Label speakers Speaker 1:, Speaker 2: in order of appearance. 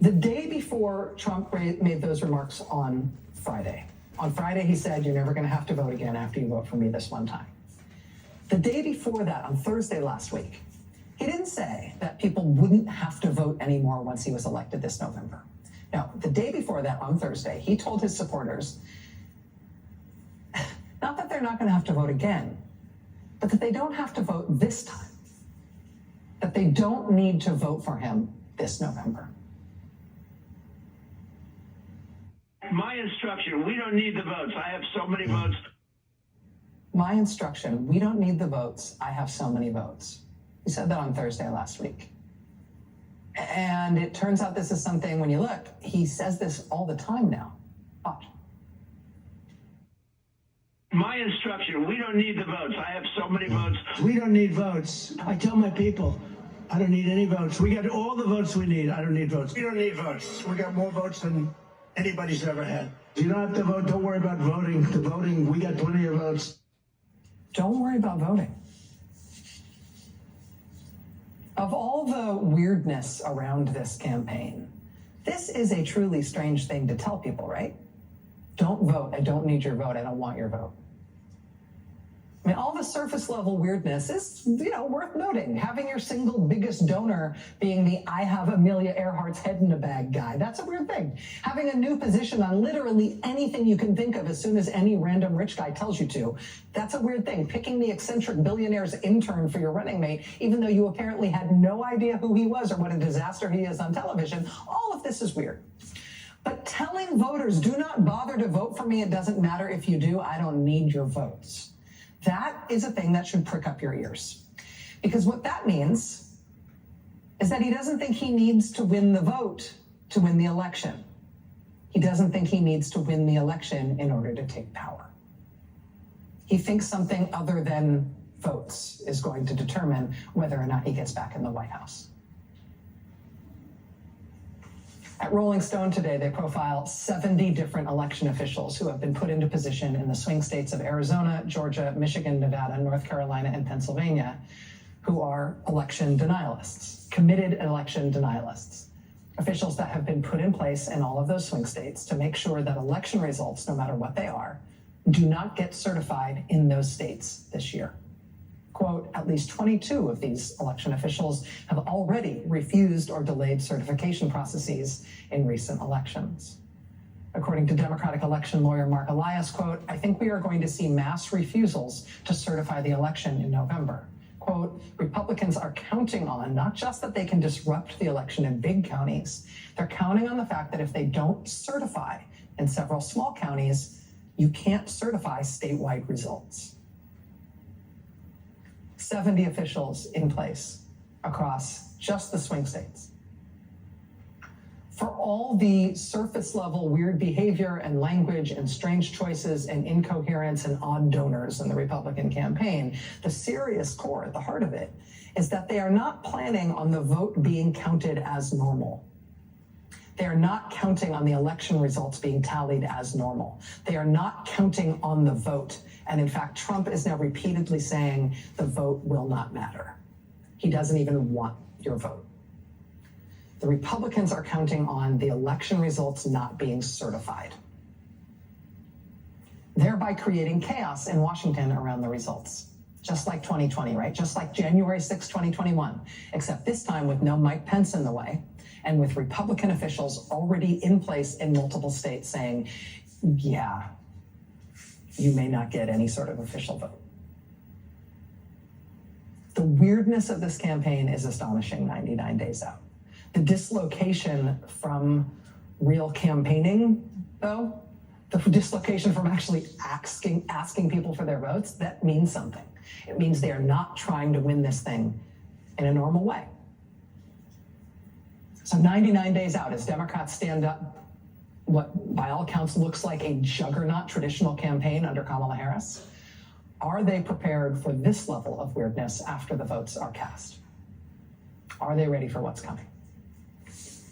Speaker 1: The day before Trump made those remarks on Friday, he said, you're never going to have to vote again after you vote for me this one time. The day before that, on Thursday last week, he didn't say that people wouldn't have to vote anymore once he was elected this November. No, the day before that, on Thursday, he told his supporters, not that they're not going to have to vote again, but that they don't have to vote this time, that they don't need to vote for him this November.
Speaker 2: My instruction, we don't need the votes. I have so many votes.
Speaker 1: My instruction, we don't need the votes. I have so many votes. He said that on Thursday last week. And it turns out this is something, when you look, he says this all the time now. Watch.
Speaker 2: My instruction, we don't need the votes. I have so many votes.
Speaker 3: We don't need votes. I tell my people, I don't need any votes. We got all the votes we need. I don't need votes. We don't need votes. We got more votes than anybody's ever had. You don't have to vote. Don't worry about voting. The voting, we got plenty of votes.
Speaker 1: Don't worry about voting. Of all the weirdness around this campaign, this is a truly strange thing to tell people, right? Don't vote. I don't need your vote. I don't want your vote. I mean, all the surface level weirdness is, worth noting. Having your single biggest donor being the I have Amelia Earhart's head in a bag guy, that's a weird thing. Having a new position on literally anything you can think of as soon as any random rich guy tells you to, that's a weird thing. Picking the eccentric billionaire's intern for your running mate, even though you apparently had no idea who he was or what a disaster he is on television, all of this is weird. But telling voters, do not bother to vote for me, it doesn't matter if you do, I don't need your votes. That is a thing that should prick up your ears. Because what that means is that he doesn't think he needs to win the vote to win the election. He doesn't think he needs to win the election in order to take power. He thinks something other than votes is going to determine whether or not he gets back in the White House. At Rolling Stone today, they profile 70 different election officials who have been put into position in the swing states of Arizona, Georgia, Michigan, Nevada, North Carolina, and Pennsylvania, who are election denialists, committed election denialists. Officials that have been put in place in all of those swing states to make sure that election results, no matter what they are, do not get certified in those states this year. Quote, at least 22 of these election officials have already refused or delayed certification processes in recent elections. According to Democratic election lawyer Mark Elias, quote, I think we are going to see mass refusals to certify the election in November. Quote, Republicans are counting on not just that they can disrupt the election in big counties, they're counting on the fact that if they don't certify in several small counties, you can't certify statewide results. 70 officials in place across just the swing states. For all the surface level weird behavior and language and strange choices and incoherence and odd donors in the Republican campaign, the serious core at the heart of it is that they are not planning on the vote being counted as normal. They are not counting on the election results being tallied as normal. They are not counting on the vote. And in fact, Trump is now repeatedly saying the vote will not matter. He doesn't even want your vote. The Republicans are counting on the election results not being certified, thereby creating chaos in Washington around the results. Just like 2020, right? Just like January 6, 2021, except this time with no Mike Pence in the way and with Republican officials already in place in multiple states saying, yeah, you may not get any sort of official vote. The weirdness of this campaign is astonishing 99 days out. The dislocation from real campaigning, though, the dislocation from actually asking people for their votes, that means something. It means they are not trying to win this thing in a normal way. So 99 days out, as Democrats stand up what by all accounts looks like a juggernaut traditional campaign under Kamala Harris, are they prepared for this level of weirdness after the votes are cast? Are they ready for what's coming?